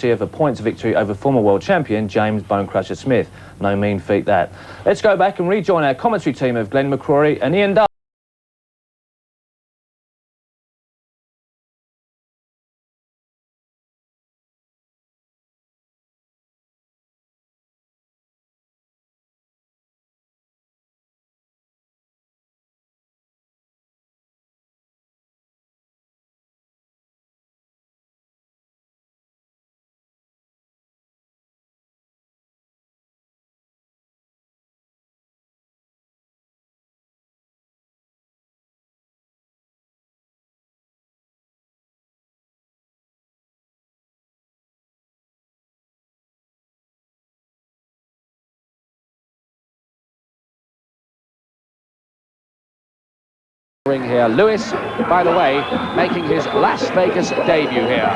of a points victory over former world champion James Bonecrusher Smith. No mean feat that. Let's go back and rejoin our commentary team of Glenn McCrory and Ian Duff. Here, Lewis, by the way, making his Las Vegas debut here.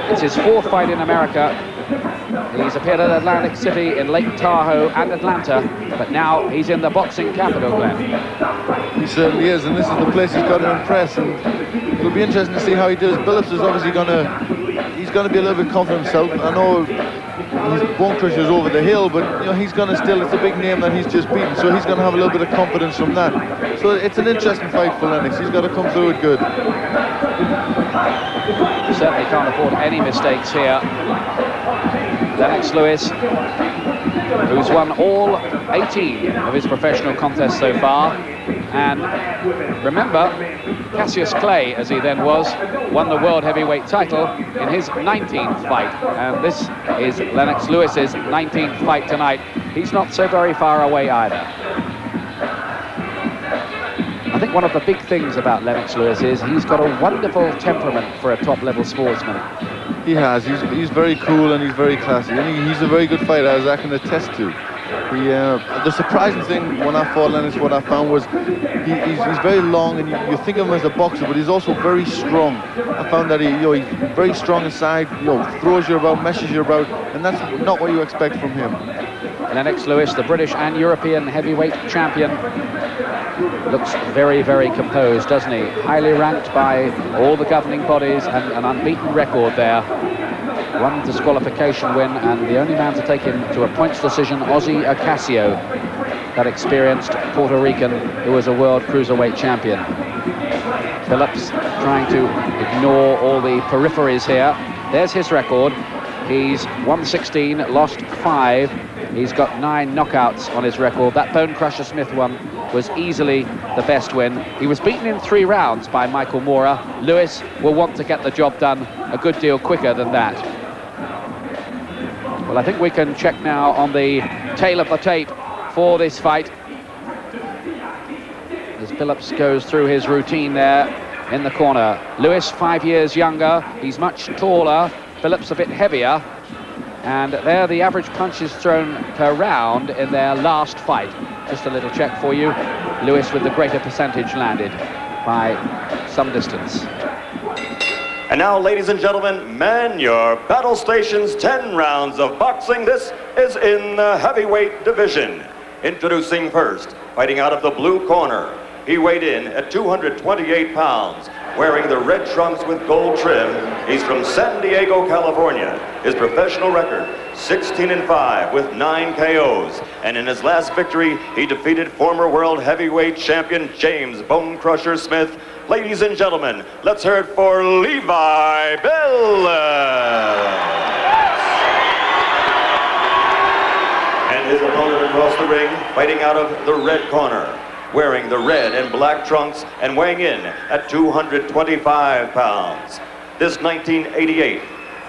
It's his fourth fight in America. He's appeared at Atlantic City, in Lake Tahoe and Atlanta, but now he's in the boxing capital, Glenn. He certainly is, and this is the place he's got to impress, and it'll be interesting to see how he does. Billups is obviously he's gonna be a little bit confident himself. I know his Bonecrusher's over the hill, but you know he's gonna still, it's a big name that he's just beaten, so he's gonna have a little bit of confidence from that. So it's an interesting fight for Lennox. He's got to come through it good. Certainly can't afford any mistakes here. Lennox Lewis, who's won all 18 of his professional contests so far, and remember, Cassius Clay, as he then was, won the world heavyweight title in his 19th fight, and this is Lennox Lewis's 19th fight tonight. He's not so very far away either. I think one of the big things about Lennox Lewis is he's got a wonderful temperament for a top-level sportsman. He has. He's very cool and he's very classy, and he's a very good fighter, as I can attest to. The surprising thing when I fought Lennox, what I found was he's very long, and you think of him as a boxer, but he's also very strong. I found that he's very strong inside, throws you about, meshes you about, and that's not what you expect from him. Lennox Lewis, the British and European heavyweight champion, looks very, very composed, doesn't he? Highly ranked by all the governing bodies, and an unbeaten record there. One disqualification win, and the only man to take him to a points decision, Ozzy Ocasio, that experienced Puerto Rican who was a world cruiserweight champion. Billups trying to ignore all the peripheries here. There's his record. He's won 16, lost 5. He's got 9 knockouts on his record. That Bonecrusher Smith one was easily the best win. He was beaten in 3 rounds by Michael Moorer. Lewis will want to get the job done a good deal quicker than that. Well, I think we can check now on the tail of the tape for this fight, as Billups goes through his routine there in the corner. Lewis, 5 years younger. He's much taller. Billups a bit heavier. And there the average punches thrown per round in their last fight. Just a little check for you. Lewis with the greater percentage landed by some distance. And now, ladies and gentlemen, man your battle stations, 10 rounds of boxing. This is in the heavyweight division. Introducing first, fighting out of the blue corner. He weighed in at 228 pounds, wearing the red trunks with gold trim. He's from San Diego, California. His professional record, 16-5 with 9 KOs. And in his last victory, he defeated former world heavyweight champion James Bonecrusher Smith. Ladies and gentlemen, let's hear it for Levi Billups. And his opponent across the ring, fighting out of the red corner, wearing the red and black trunks and weighing in at 225 pounds. This 1988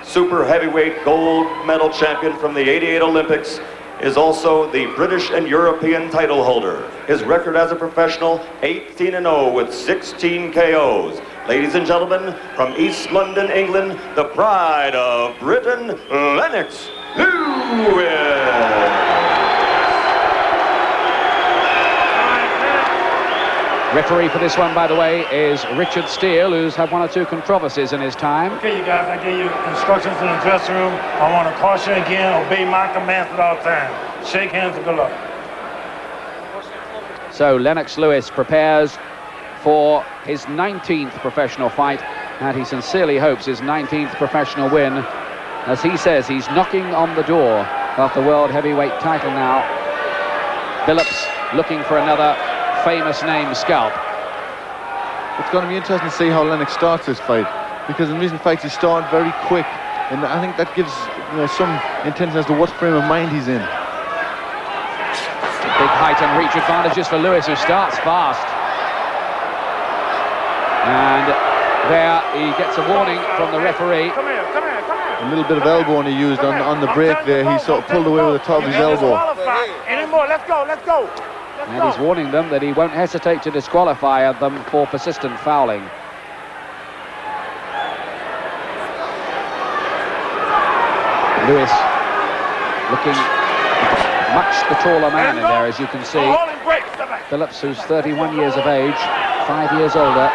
super heavyweight gold medal champion from the 88 Olympics is also the British and European title holder. His record as a professional, 18-0 with 16 KOs. Ladies and gentlemen, from East London, England, the pride of Britain, Lennox Lewis. Referee for this one, by the way, is Richard Steele, who's had 1 or 2 controversies in his time. Okay, you guys, I gave you instructions in the dressing room. I want to caution again, obey my commands at all times. Shake hands and good luck. So Lennox Lewis prepares for his 19th professional fight, and he sincerely hopes his 19th professional win as he says, he's knocking on the door of the world heavyweight title now. Billups looking for another famous name scalp. It's going to be interesting to see how Lennox starts this fight, because in recent fights he started very quick, and I think that gives some intention as to what frame of mind he's in. Big height and reach advantages for Lewis, who starts fast. And there he gets a warning from the referee. A little bit of elbow he used on the break there. He sort of pulled away with the top of his elbow. Anymore, let's go. And he's warning them that he won't hesitate to disqualify them for persistent fouling. Lewis looking much the taller man in there, as you can see. Billups, who's 31 years of age, 5 years older.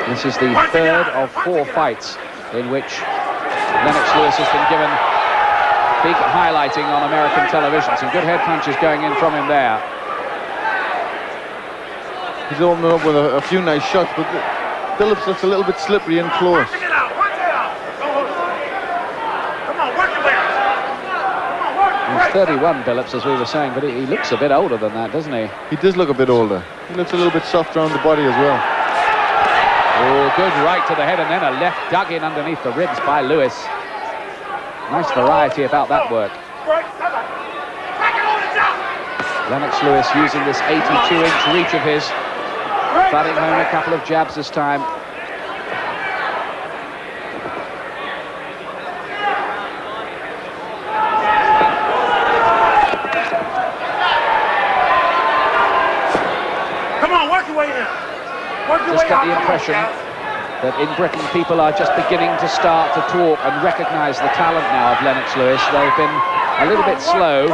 This is the third of 4 fights in which Lennox Lewis has been given big highlighting on American television. Some good head punches going in from him there. He's opening up with a few nice shots, but Billups looks a little bit slippery and close. He's 31, Billups, as we were saying, but he looks a bit older than that, doesn't he? He does look a bit older. He looks a little bit softer on the body as well. Oh, good right to the head, and then a left dug in underneath the ribs by Lewis. Nice variety about that work. Lennox Lewis using this 82-inch reach of his, batting home a couple of jabs this time. Come on, work your way in. Just get the impression that in Britain people are just beginning to start to talk and recognise the talent now of Lennox Lewis. They've been a little bit slow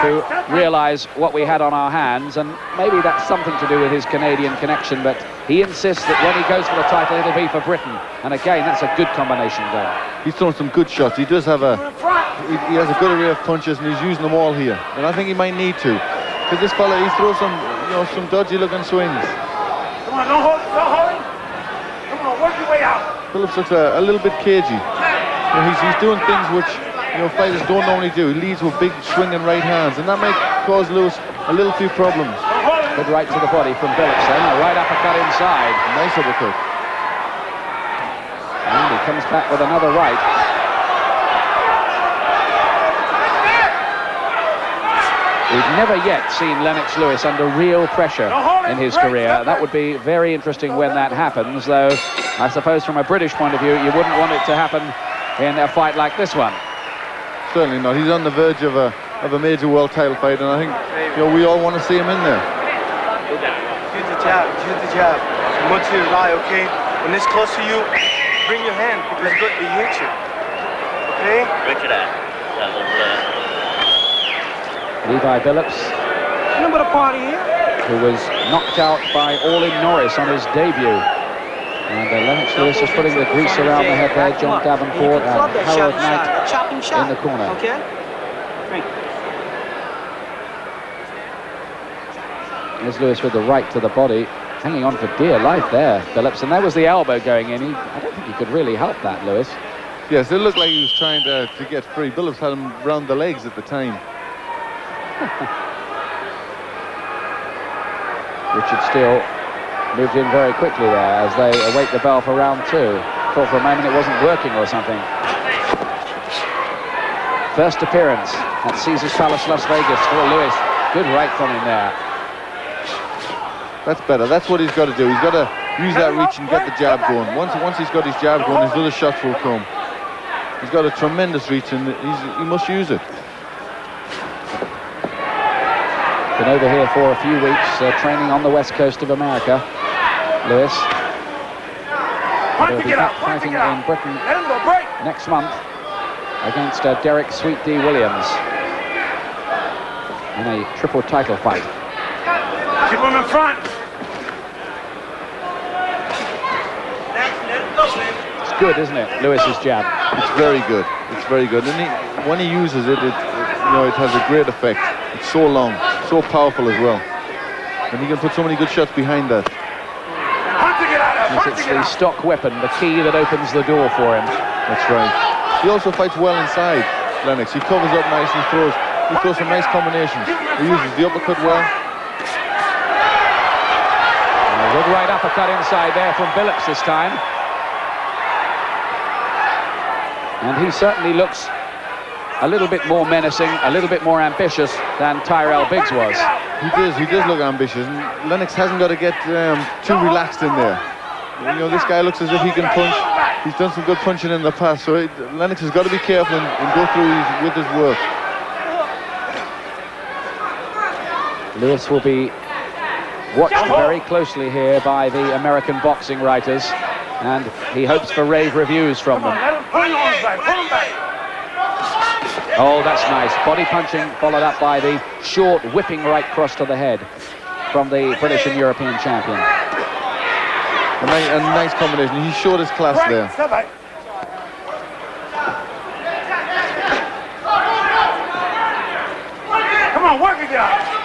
to realise what we had on our hands, and maybe that's something to do with his Canadian connection, but he insists that when he goes for the title it'll be for Britain, and again that's a good combination there. He's thrown some good shots. He does have he has a good array of punches, and he's using them all here, and I think he might need to, because this fella, he throws some some dodgy looking swings. Come on, don't hold him. Come on, work your way out. Billups looks a little bit cagey. He's doing things which fighters don't normally do. He leads with big swinging right hands, and that might cause Lewis a little few problems. Good right to the body from Billups, then a right uppercut inside. Nice uppercut. And he comes back with another right. We've never yet seen Lennox Lewis under real pressure in his career. That would be very interesting when that happens, though I suppose from a British point of view you wouldn't want it to happen in a fight like this one. Certainly not. He's on the verge of a major world title fight, and I think we all want to see him in there. Use the jab. More to your eye, okay? When it's close to you, bring your hand because he hits you. Okay? Levi Billups, who was knocked out by All-In Norris on his debut. And Lennox Lewis is putting the grease around the head there. John Davenport and Harold Knight in the corner. Okay. There's Lewis with the right to the body, hanging on for dear life there, Billups. And there was the elbow going in. I don't think he could really help that, Lewis. Yes, it looked like he was trying to get free. Billups had him round the legs at the time. Richard Steele moved in very quickly there as they await the bell for round 2. Thought for a moment it wasn't working or something. First appearance at Caesars Palace, Las Vegas for Lewis. Good right from him there. That's better. That's what he's got to do. He's got to use that reach and get the jab going. Once he's got his jab going, his other shots will come. He's got a tremendous reach, and he must use it. Been over here for a few weeks, training on the west coast of America. Lewis. He'll be back fighting in Britain next month against Derek Sweet D. Williams in a triple title fight. Keep him in front. It's good, isn't it? Lewis's jab. It's very good. It's very good. And when he uses it, it has a great effect. It's so long, so powerful as well. And he can put so many good shots behind that. It's the stock weapon, the key that opens the door for him. That's right. He also fights well inside, Lennox. He covers up nice and throws some nice combinations. He uses the uppercut well. A good right uppercut inside there from Billups this time. And he certainly looks a little bit more menacing, a little bit more ambitious than Tyrell Biggs was. He does look ambitious, and Lennox hasn't got to get too relaxed in there. You know, this guy looks as if he can punch. He's done some good punching in the past, so Lennox has got to be careful and go through with his work. Lewis will be watched very closely here by the American boxing writers, and he hopes for rave reviews from them. Oh, that's nice. Body punching followed up by the short whipping right cross to the head from the British and European champion. A nice combination. He showed his class there. Come on, work it out.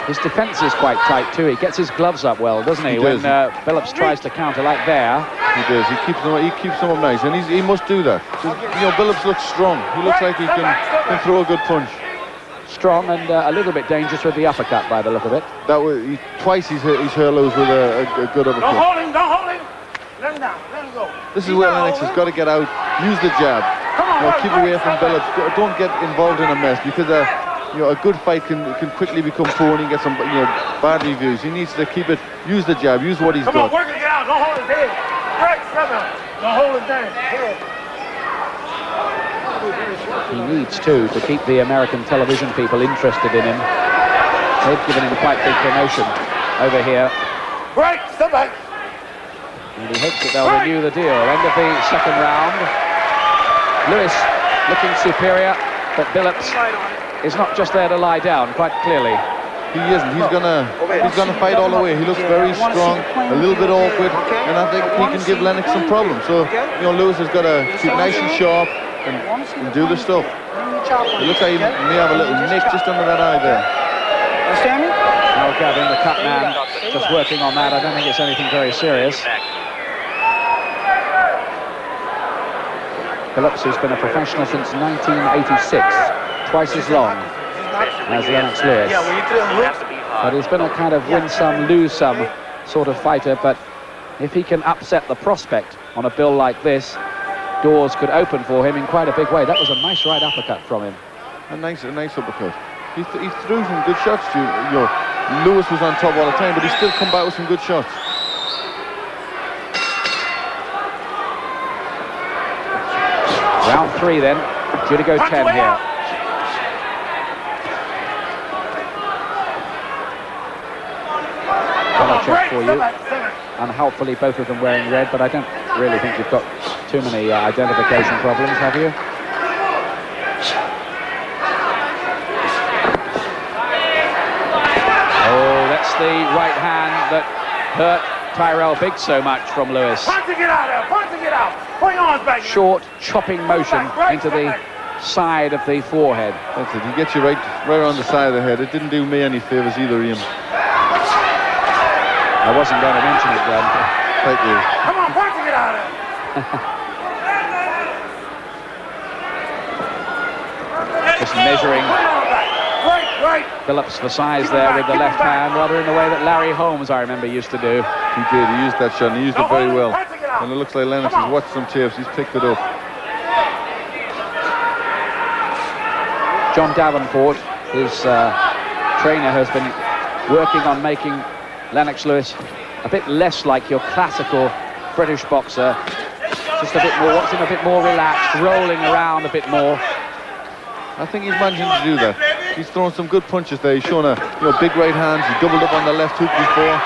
His defense is quite tight too. He gets his gloves up well, doesn't he? When Billups tries to counter like there. He does. He keeps them up nice, and he must do that. You know, Billups looks strong. He looks like he can throw a good punch. Strong and a little bit dangerous with the uppercut by the look of it. That was twice he's hurt Lewis with a good uppercut. Don't hold him, don't hold him. Let him down, let him go. This is where Lennox has got to get out, use the jab. You know, keep away from Billups. Don't get involved in a mess, because you know, a good fight can quickly become poor and he gets some bad reviews. He needs to keep it, use the jab, use what he's got. Come on, work it out, don't hold his head. Right, don't hold his head. He needs to keep the American television people interested in him. They've given him quite big promotion over here. Right, step back. And he hopes that they'll renew the deal. End of the second round. Lewis looking superior, but Billups is not just there to lie down, quite clearly. He isn't. He's gonna fight all the way. He looks very strong, a little bit awkward, and I think he can give Lennox some problems. So, you know, Lewis has got to keep nice and sharp and do the stuff. It looks like he may have a little nick just under that eye there. Understand me? Now Gavin, the cut man, just working on that. I don't think it's anything very serious. Billups, who's been a professional since 1986, twice as long as Lennox Lewis. But he's been a kind of win some, lose some sort of fighter, but if he can upset the prospect on a bill like this, doors could open for him in quite a big way. That was a nice right uppercut from him. A nice uppercut. He threw some good shots to you. You know, Lewis was on top all the time, but he still come back with some good shots. Round 3 then, due to go 10 here. Collar check for you. Unhelpfully, both of them wearing red, but I don't really think you've got too many identification problems, have you? Oh, that's the right hand that hurt Tyrell Biggs so much from Lewis. Punching it out there, punching it out. Put your arms back. Short, chopping motion into the side of the forehead. That's it. He gets you right around the side of the head. It didn't do me any favours either, Ian. I wasn't going to mention it then. Thank you. Come on, punching it out there. Just measuring Billups for size there with the left hand, rather in the way that Larry Holmes, I remember, used to do. He did. He used that shot, and he used it very well. And it looks like Lennox has watched some tapes. He's picked it up. John Davenport, his trainer, has been working on making Lennox Lewis a bit less like your classical British boxer. Just a bit more, wants him a bit more relaxed, rolling around a bit more. I think he's managing to do that. He's thrown some good punches there. He's shown big right hands. He doubled up on the left hook before.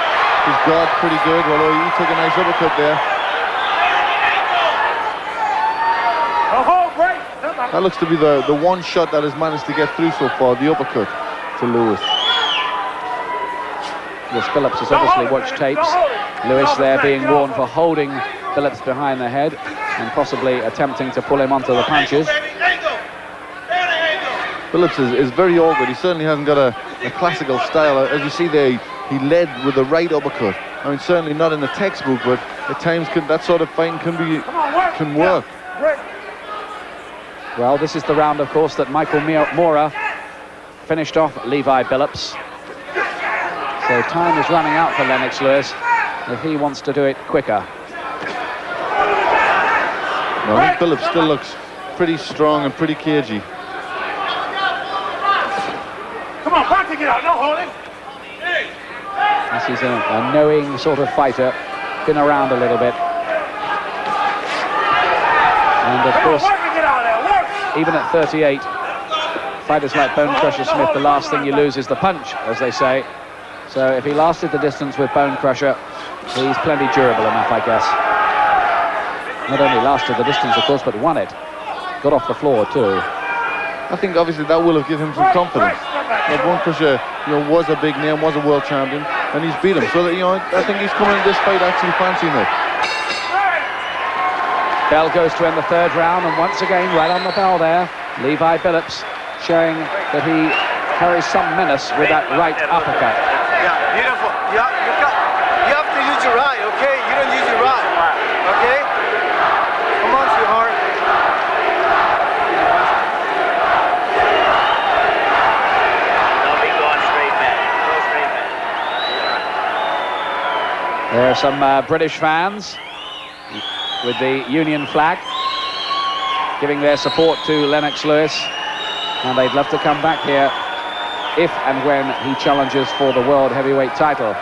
His guard's pretty good, although he took a nice uppercut there. That looks to be the one shot that has managed to get through so far, the uppercut to Lewis. Yes, Billups has obviously watched tapes. Lewis there being warned for holding Billups behind the head and possibly attempting to pull him onto the punches. Billups is very awkward. He certainly hasn't got a classical style. As you see there, he led with the right uppercut. I mean, certainly not in the textbook, but at times that sort of fighting can work. Well, this is the round, of course, that Michael Moorer finished off Levi Billups. So time is running out for Lennox Lewis if he wants to do it quicker. No, I think Billups still looks pretty strong and pretty cagey. Come on, back to get out, no holding. This is a knowing sort of fighter, been around a little bit. And of course, even at 38, fighters like Bone Crusher Smith, the last thing you lose is the punch, as they say. So if he lasted the distance with Bone Crusher, he's plenty durable enough, I guess. Not only lasted the distance, of course, but won it. Got off the floor, too. I think obviously that will have given him some confidence. Bone Crusher, was a big name, was a world champion, and he's beat him. So that, I think he's coming in this fight actually fancying it. Bell goes to end the third round, and once again, right on the bell there, Levi Billups showing that he carries some menace with that right uppercut. Yeah, beautiful. You have to use your right, okay? You don't use your right, okay? Come on, sweetheart. Don't be going straight back. Go straight back. There are some British fans with the Union flag giving their support to Lennox Lewis, and they'd love to come back here if and when he challenges for the world heavyweight title.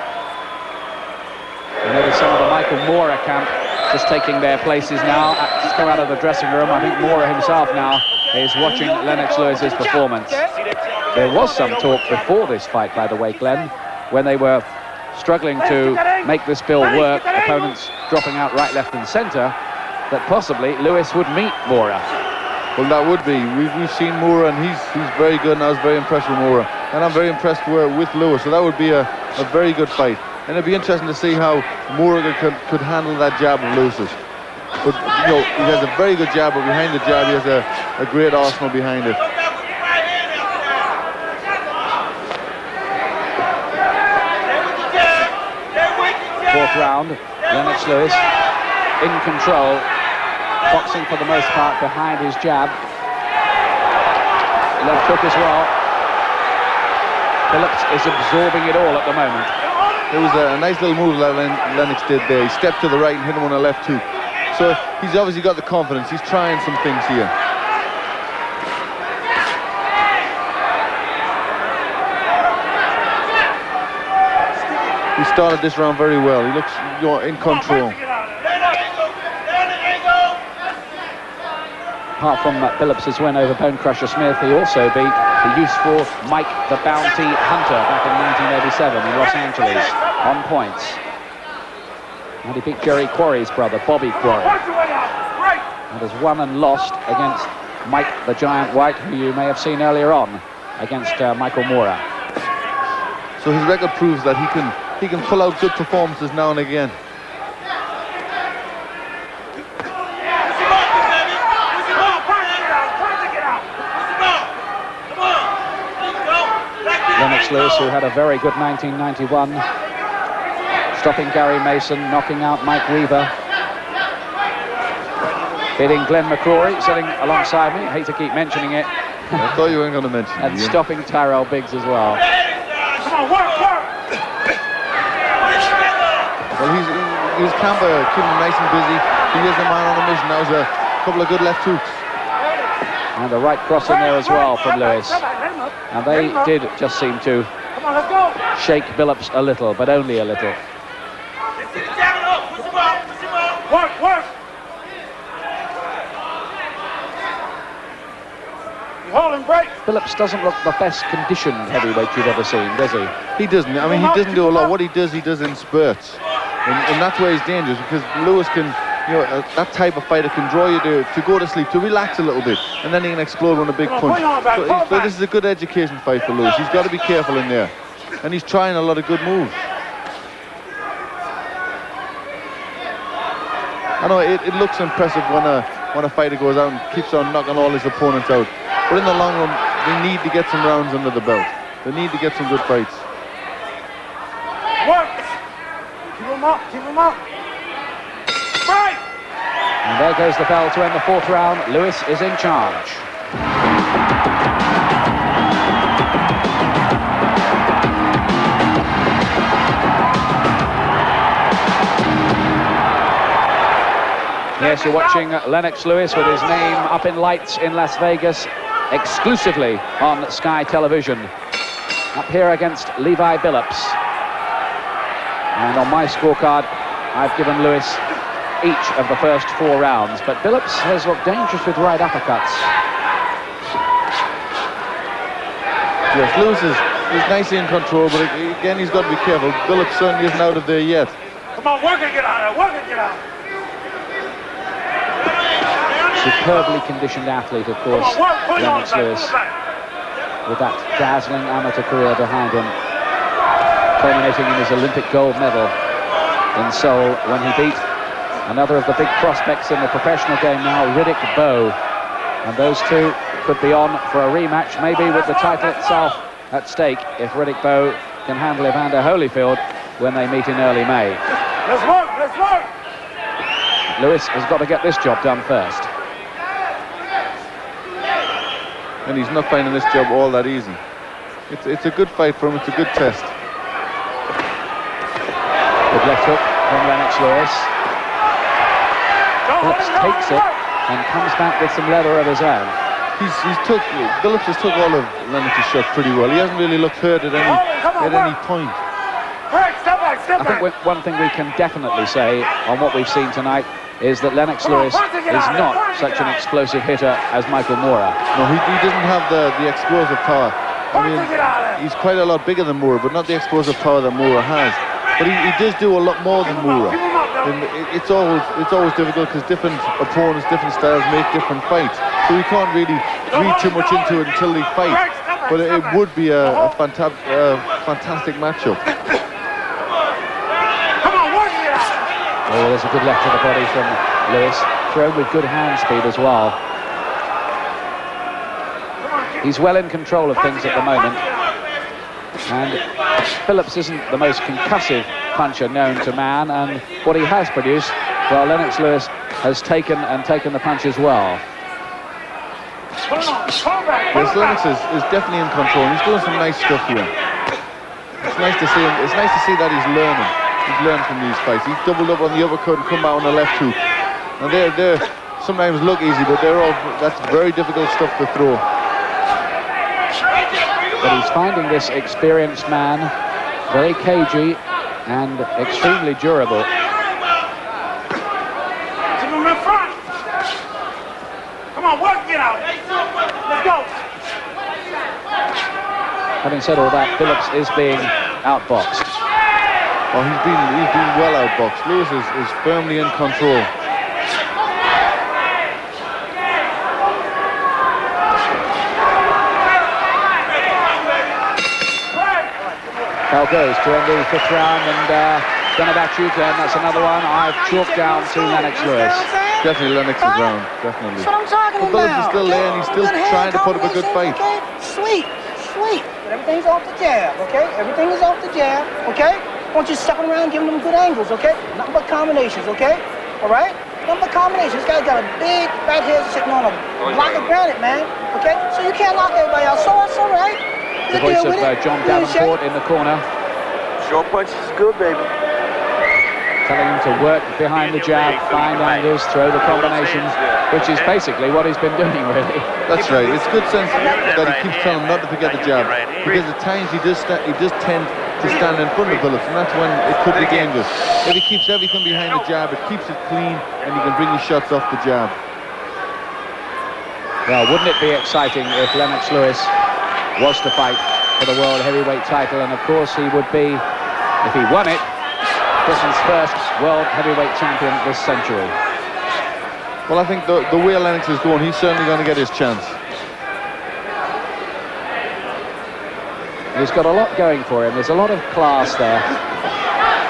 And there's some of the Michael Moorer camp just taking their places now. Just come out of the dressing room. I think Moorer himself now is watching Lennox Lewis's performance. There was some talk before this fight, by the way, Glenn, when they were struggling to make this bill work, opponents dropping out right, left and centre, that possibly Lewis would meet Moorer. Well, that would be. We've seen Moorer, and he's very good, and I was very impressed with Moorer. And I'm very impressed with Lewis, so that would be a very good fight. And it'd be interesting to see how Moorer could handle that jab of Lewis's. But, he has a very good jab, but behind the jab, he has a great arsenal behind it. Fourth round, Lennox Lewis in control, boxing for the most part behind his jab. Left hook as well. Billups is absorbing it all at the moment. It was a nice little move that Lennox did there. He stepped to the right and hit him on a left hook. So he's obviously got the confidence. He's trying some things here. He started this round very well. He looks in control. Apart from Billups' win over Bone Crusher Smith, he also beat the useful Mike the Bounty Hunter back in 1987 in Los Angeles on points. And he beat Jerry Quarry's brother, Bobby Quarry. And has won and lost against Mike the Giant White, who you may have seen earlier on against Michael Moorer. So his record proves that he can pull out good performances now and again. Lennox Lewis, who had a very good 1991, stopping Gary Mason, knocking out Mike Weaver, beating Glenn McCrory, sitting alongside me, hate to keep mentioning it. I thought you weren't going to mention it. And stopping Tyrell Biggs as well. Come on, work! Well, he's Camber, keeping him nice and busy. He is the man on a mission. That was a couple of good left hooks. And the right cross in there as well from Lewis. And they did just seem to shake Billups a little, but only a little. Work! You hold him, break. Billups doesn't look the best conditioned heavyweight you've ever seen, does he? He doesn't. I mean, he doesn't do a lot. What he does in spurts. And that's where he's dangerous, because Lewis can, that type of fighter can draw you to go to sleep, to relax a little bit, and then he can explode on a big punch. So this is a good education fight for Lewis. He's got to be careful in there. And he's trying a lot of good moves. I know it looks impressive when a fighter goes out and keeps on knocking all his opponents out. But in the long run, we need to get some rounds under the belt. They need to get some good fights. Work! Keep him up, keep him up. Right! And there goes the bell to end the 4th round. Lewis is in charge. Yes, you're watching Lennox Lewis with his name up in lights in Las Vegas, exclusively on Sky Television. Up here against Levi Billups. And on my scorecard, I've given Lewis each of the first 4 rounds, but Billups has looked dangerous with right uppercuts. Yes, Lewis is nicely in control, but again, he's got to be careful. Billups certainly isn't out of there yet. Come on, work and get out of there, work and get out. Superbly conditioned athlete, of course, Lennox Lewis, with that dazzling amateur career behind him, culminating in his Olympic gold medal in Seoul when he beat another of the big prospects in the professional game now, Riddick Bowe. And those two could be on for a rematch, maybe with the title itself at stake, if Riddick Bowe can handle Evander Holyfield when they meet in early May. Let's work, let's work! Lewis has got to get this job done first. And he's not finding this job all that easy. It's a good fight for him, it's a good test. Good left hook from Lennox Lewis. Billups takes it and comes back with some leather of his own. Billups has took all of Lennox's shots pretty well. He hasn't really looked hurt at any point. I think one thing we can definitely say on what we've seen tonight is that Lennox Lewis is not such an explosive hitter as Michael Moorer. No, he doesn't have the explosive power. I mean, he's quite a lot bigger than Moorer, but not the explosive power that Moorer has. But he does do a lot more than Moorer. And it's always difficult because different opponents, different styles make different fights. So we can't really read too much into it until they fight. But it would be a fantastic matchup. Oh, there's a good left to the body from Lewis, thrown with good hand speed as well. He's well in control of things at the moment. And Billups isn't the most concussive puncher known to man, and what he has produced, well, Lennox Lewis has taken the punches well. Yes, Lennox is definitely in control. He's doing some nice stuff here. It's nice to see him. It's nice to see that he's learning. He's learned from these fights. He's doubled up on the uppercut and come out on the left hook. And they sometimes look easy, but that's very difficult stuff to throw. But he's finding this experienced man very cagey and extremely durable. Keep him in front. Come on, work, get out. Let's go. Having said all that, Billups is being outboxed. Oh, he's been well outboxed. Lewis is firmly in control. Bell goes to end the 5th round, and done about you, Glenn. That's another one I've chalked down to Lennox Lewis. Definitely Lennox's round, definitely. That's what I'm talking about. Billups is still there, and he's still trying to put up a good fight. Okay? Sweet. But everything's off the jab, okay? Everything is off the jab, okay? I want you sucking around, giving them good angles, okay? Nothing but combinations, okay? All right? Nothing but combinations. This guy's got a big back head sitting on a block of granite, man, okay? So you can't knock everybody out. So it's all right. The voice of John Davenport in the corner. Short punch is good, baby. Telling him to work behind the jab, find angles, throw the combinations, which is basically what he's been doing, really. That's right. It's good sense that he keeps telling him not to forget the jab, because at times he does tend to stand in front of Billups, and that's when it could be dangerous. If he keeps everything behind the jab, it keeps it clean, and he can bring his shots off the jab. Well, wouldn't it be exciting if Lennox Lewis was to fight for the world heavyweight title? And of course he would be, if he won it, Britain's first world heavyweight champion this century. Well, I think the way Lennox is going, he's certainly going to get his chance. He's got a lot going for him. There's a lot of class there.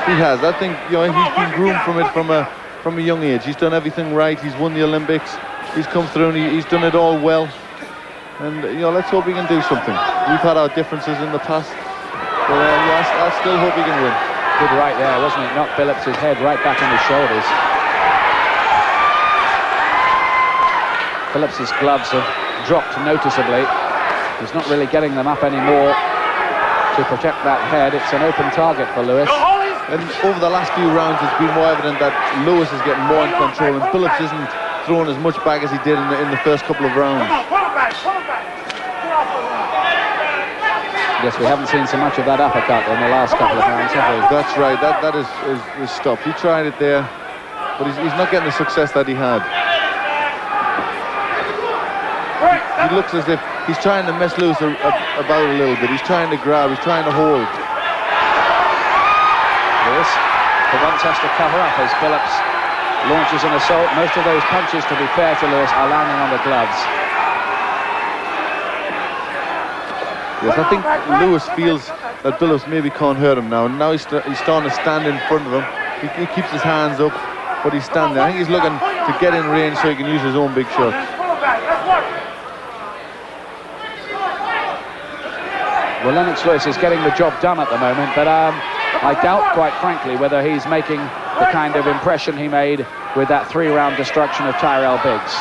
He has. I think, you know, he's been groomed from a young age. He's done everything right. He's won the Olympics. He's come through and he's done it all well. And, you know, let's hope he can do something. we've had our differences in the past, but I still hope he can win. Good right there, wasn't it? Knocked Billups' head right back on his shoulders. Billups' gloves have dropped noticeably. He's not really getting them up anymore to protect that head. It's an open target for Lewis. And over the last few rounds, it's been more evident that Lewis is getting more in control, and Billups isn't throwing as much back as he did in the first couple of rounds. Yes, we haven't seen so much of that uppercut in the last couple of rounds, have we? That's right. That is stopped. He tried it there, but he's not getting the success that he had. He looks as if he's trying to mess Lewis about a little bit. He's trying to grab. He's trying to hold. Lewis, for once, has to cover up as Billups launches an assault. Most of those punches, to be fair to Lewis, are landing on the gloves. Yes, I think Lewis feels that Billups maybe can't hurt him now. Now he's starting to stand in front of him. He keeps his hands up, but he's standing there. I think he's looking to get in range so he can use his own big shots. Well, Lennox Lewis is getting the job done at the moment, but I doubt, quite frankly, whether he's making the kind of impression he made with that 3-round destruction of Tyrell Biggs.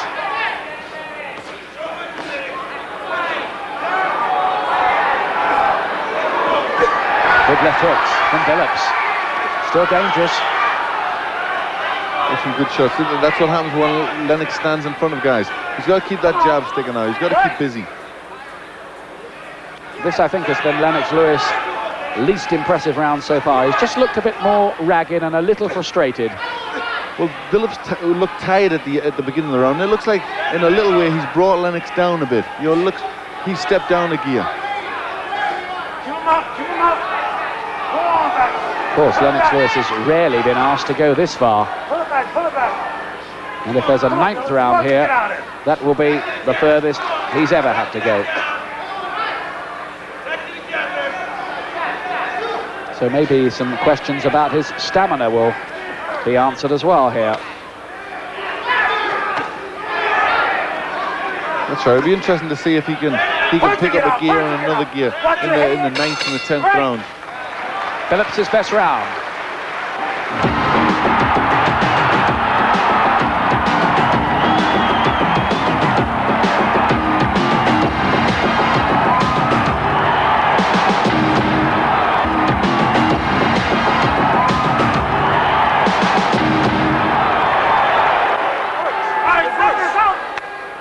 Good left hooks from Billups. Still dangerous. There's some good shots. That's what happens when Lennox stands in front of guys. He's got to keep that jab sticking out. He's got to keep busy. This, I think, has been Lennox Lewis' least impressive round so far. He's just looked a bit more ragged and a little frustrated. Well, Billups looked tired at the beginning of the round. It looks like, in a little way, he's brought Lennox down a bit. You know, he stepped down a gear. Keep him up, keep him up. Go on back. Of course, Lennox Lewis has rarely been asked to go this far. Pull it back, pull it back. And if there's a 9th round here, that will be the furthest he's ever had to go. So maybe some questions about his stamina will be answered as well here. That's right. It'll be interesting to see if he can pick up a gear and another gear in the 9th and the 10th round. Billups' best round.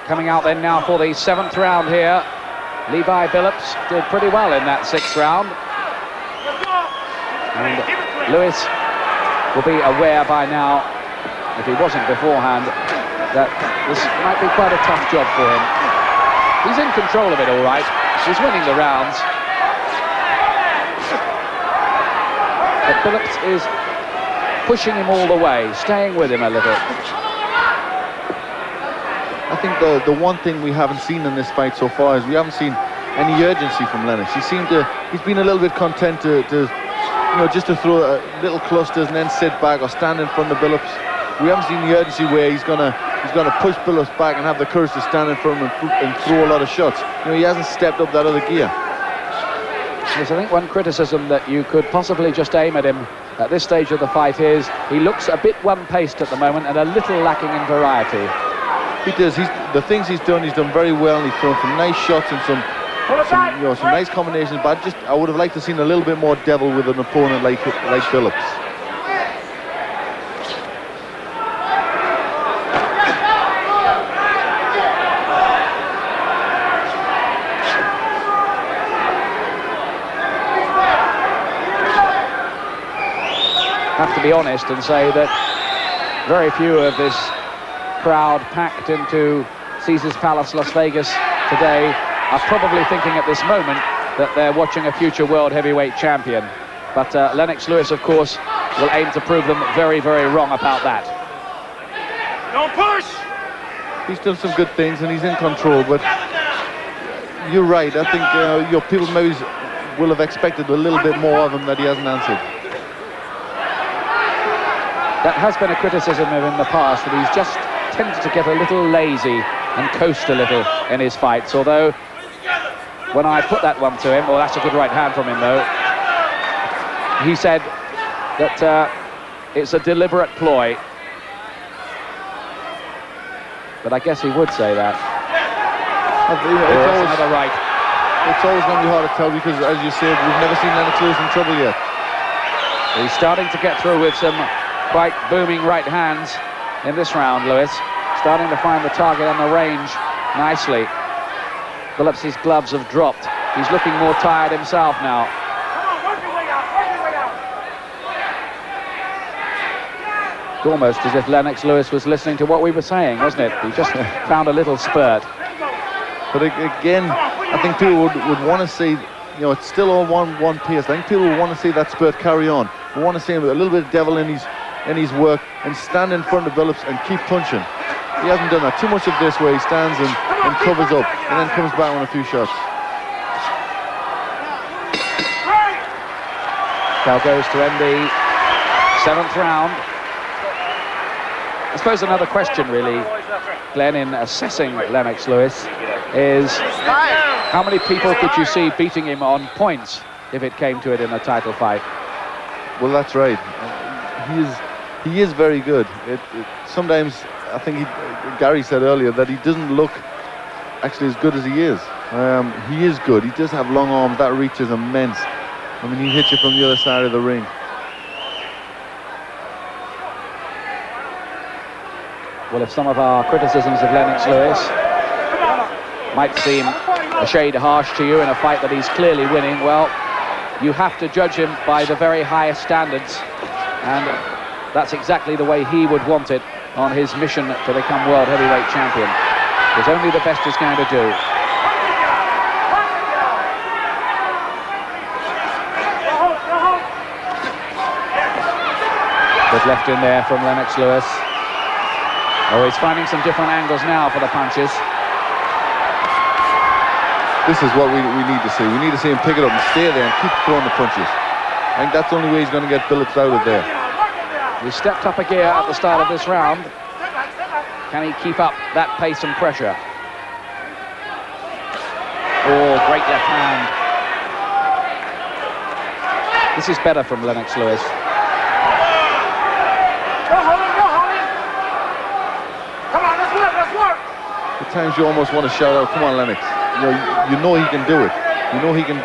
Coming out then now for the 7th round here. Levi Billups did pretty well in that 6th round. And Lewis will be aware by now, if he wasn't beforehand, that this might be quite a tough job for him. He's in control of it all right. He's winning the rounds. But Billups is pushing him all the way, staying with him a little. I think the one thing we haven't seen in this fight so far is we haven't seen any urgency from Lennox. He's been a little bit content to just to throw little clusters and then sit back or stand in front of Billups. We haven't seen the urgency where he's gonna push Billups back and have the courage to stand in front of him and throw a lot of shots. He hasn't stepped up that other gear. Yes, I think one criticism that you could possibly just aim at him at this stage of the fight is he looks a bit one-paced at the moment and a little lacking in variety. He does. The things he's done very well, and he's thrown some nice shots and some nice combinations. But I would have liked to have seen a little bit more devil with an opponent like Billups. Have to be honest and say that very few of this crowd packed into Caesars Palace, Las Vegas today are probably thinking at this moment that they're watching a future world heavyweight champion. But Lennox Lewis, of course, will aim to prove them very, very wrong about that. Don't push! He's done some good things and he's in control, but you're right. I think your people maybe will have expected a little bit more of him that he hasn't answered. That has been a criticism of him in the past, that he's just tended to get a little lazy and coast a little in his fights, although when I put that one to him, well, that's a good right hand from him, though, he said that it's a deliberate ploy. But I guess he would say that. It's another right. It's always going to be hard to tell because, as you said, we've never seen Lennox Lewis in trouble yet. He's starting to get through with some quite booming right hands in this round, Lewis. Starting to find the target and the range nicely. Billups' gloves have dropped. He's looking more tired himself now. It's almost as if Lennox Lewis was listening to what we were saying, wasn't it? He just found a little spurt. But again, I think people would want to see, you know, it's still all one pace. I think people would want to see that spurt carry on. We want to see him a little bit of devil in his work and stand in front of Billups and keep punching. He hasn't done that. Too much of this where he stands and covers up and then comes back on a few shots. Bell goes to end the 7th round. I suppose another question, really, Glenn, in assessing Lennox Lewis is how many people could you see beating him on points if it came to it in a title fight? Well, that's right. He is very good. Sometimes, I think Gary said earlier that he doesn't look actually as good as he is. He is good. He does have long arms. That reach is immense. I mean, he hits you from the other side of the ring. Well, if some of our criticisms of Lennox Lewis might seem a shade harsh to you in a fight that he's clearly winning, well, you have to judge him by the very highest standards, and that's exactly the way he would want it on his mission to become world heavyweight champion. Because only the best is going to do. Good left in there from Lennox Lewis. Oh, he's finding some different angles now for the punches. This is what we need to see. We need to see him pick it up and stay there and keep throwing the punches. I think that's the only way he's going to get Billups out of there. He stepped up a gear at the start of this round. Can he keep up that pace and pressure? Oh, great left hand. This is better from Lennox Lewis. At times you almost want to shout out, "Come on, Lennox!" You know he can do it. You know he can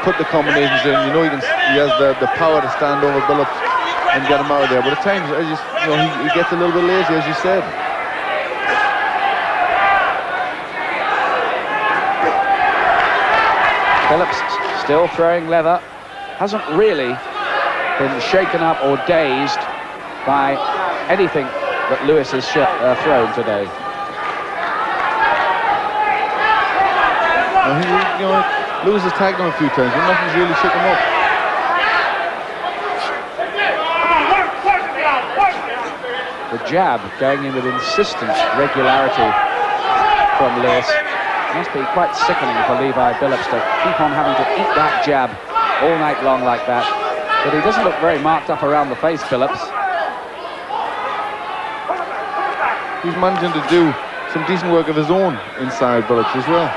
put the combinations in. You know he has the power to stand over Billups and get him out of there. But at times, he gets a little bit lazy, as you said. Billups still throwing leather. Hasn't really been shaken up or dazed by anything that Lewis has thrown today. Lewis has tagged him a few times, but nothing's really shook him up. The jab going in with insistent regularity from Lewis. Must be quite sickening for Levi Billups to keep on having to eat that jab all night long like that. But he doesn't look very marked up around the face, Billups. He's managing to do some decent work of his own inside Billups as well.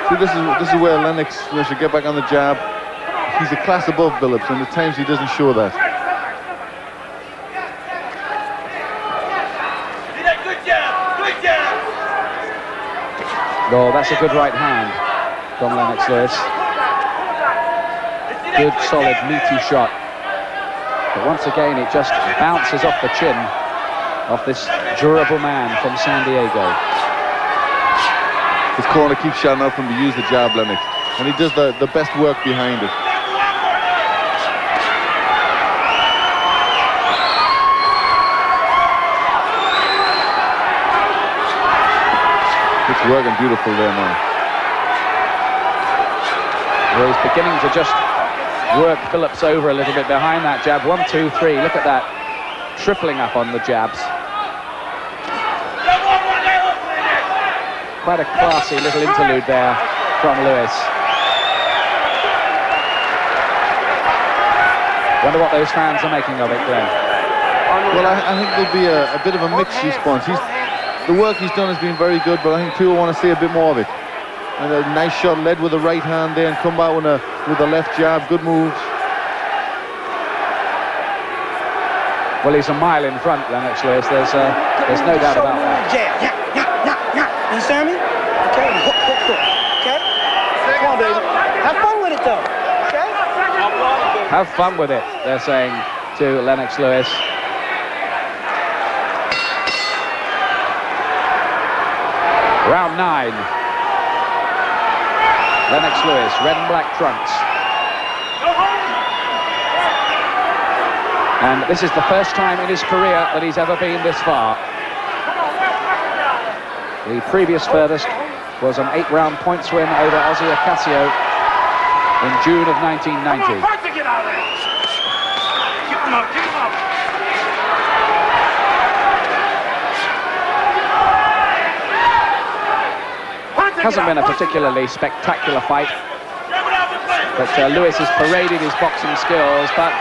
See, this is where Lennox should get back on the jab. He's a class above Billups, and at times he doesn't show that. Oh, that's a good right hand from Lennox Lewis. Good, solid, meaty shot. But once again, it just bounces off the chin of this durable man from San Diego. His corner keeps shouting out for him to use the jab, Lennox, and he does the best work behind it. It's working beautiful there now. Well, he's beginning to just work Billups over a little bit behind that jab. 1, 2, 3. Look at that. Tripling up on the jabs. Quite a classy little interlude there from Lewis. Wonder what those fans are making of it, Glenn. Well, I think there'll be a bit of a mixed response. The work he's done has been very good, but I think people want to see a bit more of it. And a nice shot led with the right hand there and come back with a left jab. Good moves. Well, he's a mile in front, Lennox Lewis. There's no doubt about that. Jab. You understand me? Okay, hook. Okay? Come on, baby. Have fun with it, though. Okay? Have fun with it, they're saying to Lennox Lewis. Round 9. Lennox Lewis, red and black trunks. And this is the first time in his career that he's ever been this far. The previous furthest was an 8-round points win over Ozzy Ocasio in June of 1990. Hasn't been a particularly spectacular fight, but Lewis has paraded his boxing skills, but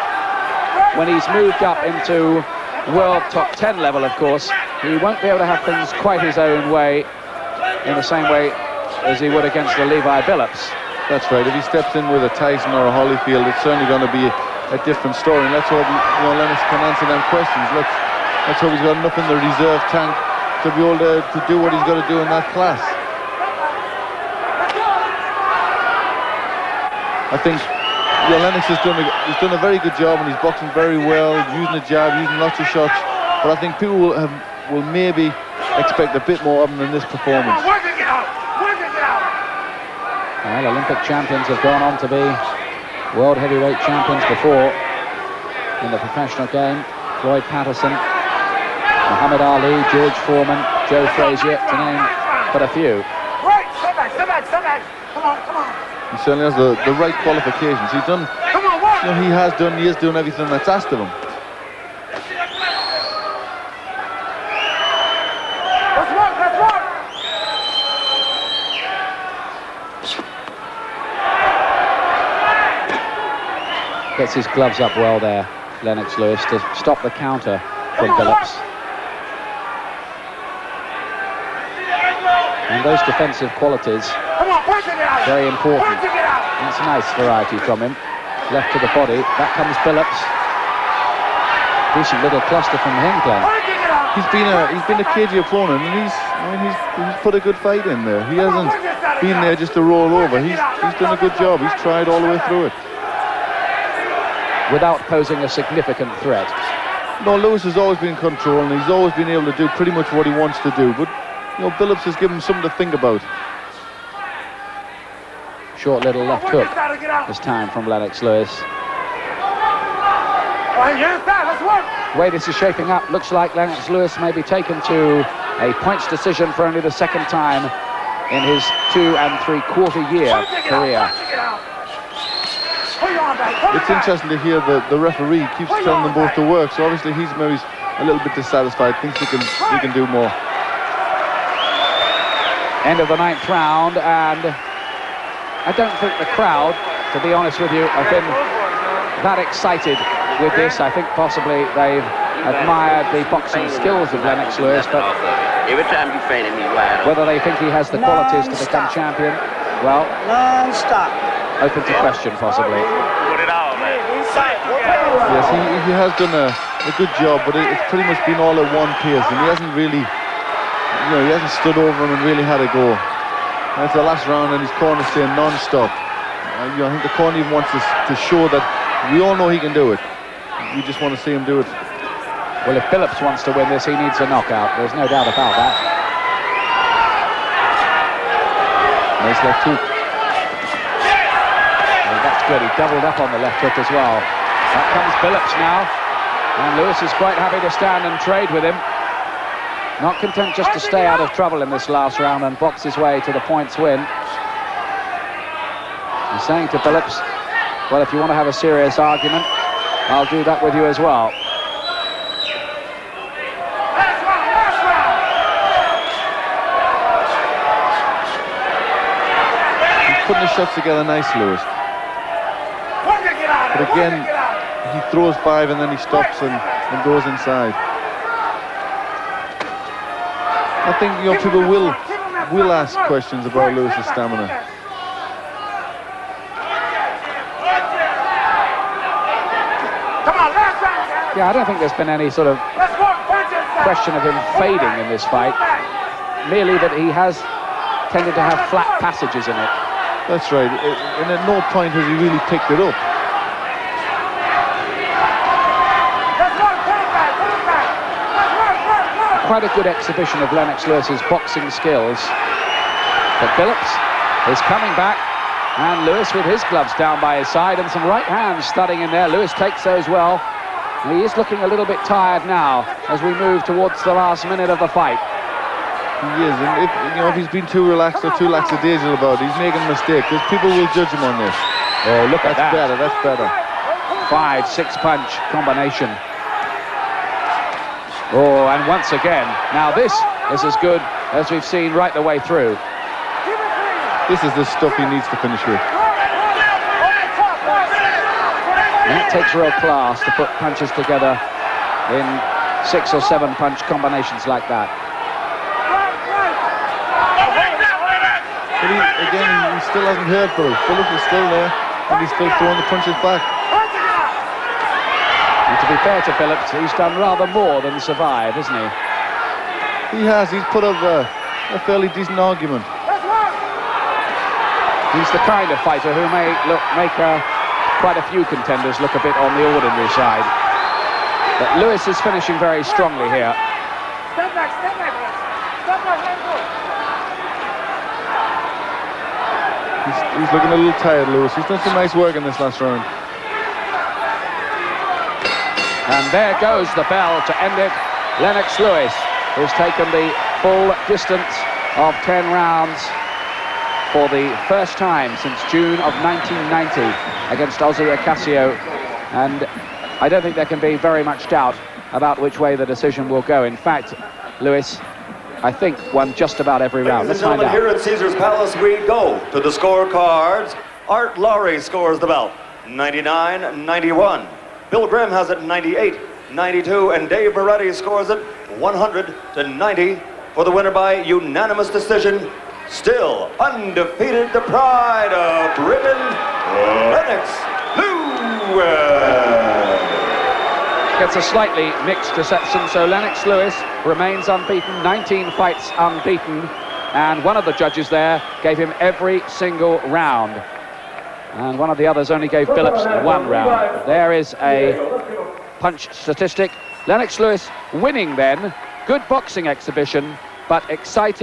when he's moved up into world top 10 level, of course, he won't be able to have things quite his own way in the same way as he would against the Levi Billups. That's right. If he steps in with a Tyson or a Holyfield, it's certainly going to be a different story. And let's hope Lennox can answer them questions. Let's hope he's got enough in the reserve tank to be able to do what he's got to do in that class. I think Lennox has done a very good job, and he's boxing very well, using the jab, using lots of shots. But I think people will maybe expect a bit more of him in this performance. Well, Olympic champions have gone on to be world heavyweight champions before in the professional game. Floyd Patterson, Muhammad Ali, George Foreman, Joe Frazier, to name but a few. Right, step back. Come on. He certainly has the right qualifications. He's done, he is doing everything that's asked of him. Let's work. Gets his gloves up well there, Lennox Lewis, to stop the counter from Billups. And those defensive qualities, very important. That's a nice variety from him. Left to the body, back comes Billups. Decent little cluster from him, Glenn. He's been a cagey opponent, and he's put a good fight in there. He hasn't been there just to roll over. He's done a good job. He's tried all the way through it. Without posing a significant threat. No, Lewis has always been in control, and he's always been able to do pretty much what he wants to do. But Billups has given him something to think about. Short little left hook this time from Lennox Lewis. The way this is shaping up, looks like Lennox Lewis may be taken to a points decision for only the second time in his 2 3/4 year career. It's interesting to hear the referee keeps telling them both to work, so obviously he's maybe a little bit dissatisfied, thinks he can do more. End of the 9th round, and I don't think the crowd, to be honest with you, have been that excited with this. I think possibly they've admired the boxing skills of Lennox Lewis, but every time you train him, he's wide open. whether they think he has the qualities to become champion, well, Non-stop. open to question possibly. Put it all, man. Yes, he has done a good job, but it's pretty much been all at one pace, and he hasn't really, he hasn't stood over him and really had a go. And it's the last round, and his corner's saying non-stop. I think the corner even wants to show that we all know he can do it. We just want to see him do it. Well, if Billups wants to win this, he needs a knockout. There's no doubt about that. Nice left hook. Well, that's good. He doubled up on the left hook as well. Back comes Billups now. And Lewis is quite happy to stand and trade with him. Not content just to stay out of trouble in this last round and box his way to the points win. He's saying to Billups, well, if you want to have a serious argument, I'll do that with you as well. He's putting his shots together nice, Lewis. But again, he throws 5 and then he stops and goes inside. I think people will will ask questions about Lewis's stamina. Yeah, I don't think there's been any sort of question of him fading in this fight. Merely that he has tended to have flat passages in it. That's right, and at no point has he really picked it up. Quite a good exhibition of Lennox Lewis's boxing skills. But Billups is coming back, and Lewis with his gloves down by his side and some right hands studding in there. Lewis takes those well. He is looking a little bit tired now as we move towards the last minute of the fight. He is, and if he's been too relaxed or too lackadaisical about it, he's making a mistake, because people will judge him on this. Oh, look at that. That's better. 5-6 punch combination. Oh, and once again, now this is as good as we've seen right the way through. This is the stuff he needs to finish with. And it takes real class to put punches together in 6 or 7 punch combinations like that. But he still hasn't hurt Billups. Billups is still there, and he's still throwing the punches back. And to be fair to Billups, he's done rather more than survive, isn't he? He has. He's put up a fairly decent argument. He's the kind of fighter who may make quite a few contenders look a bit on the ordinary side. But Lewis is finishing very strongly here. Step back, step back. Step back, let go. He's looking a little tired, Lewis. He's done some nice work in this last round. And there goes the bell to end it. Lennox Lewis has taken the full distance of 10 rounds for the first time since June of 1990 against Ozzy Ocasio. And I don't think there can be very much doubt about which way the decision will go. In fact, Lewis, I think, won just about every round. Let's find out. Here at Caesar's Palace we go to the scorecards. Art Laurie scores the belt 99-91. Bill Grimm has it 98-92, and Dave Moretti scores it 100-90 for the winner by unanimous decision. Still undefeated, the pride of Britain, Lennox Lewis. Gets a slightly mixed reception, so Lennox Lewis remains unbeaten, 19 fights unbeaten, and one of the judges there gave him every single round, and one of the others only gave Billups 1 round. There is a punch statistic. Lennox Lewis winning then. Good boxing exhibition, but exciting.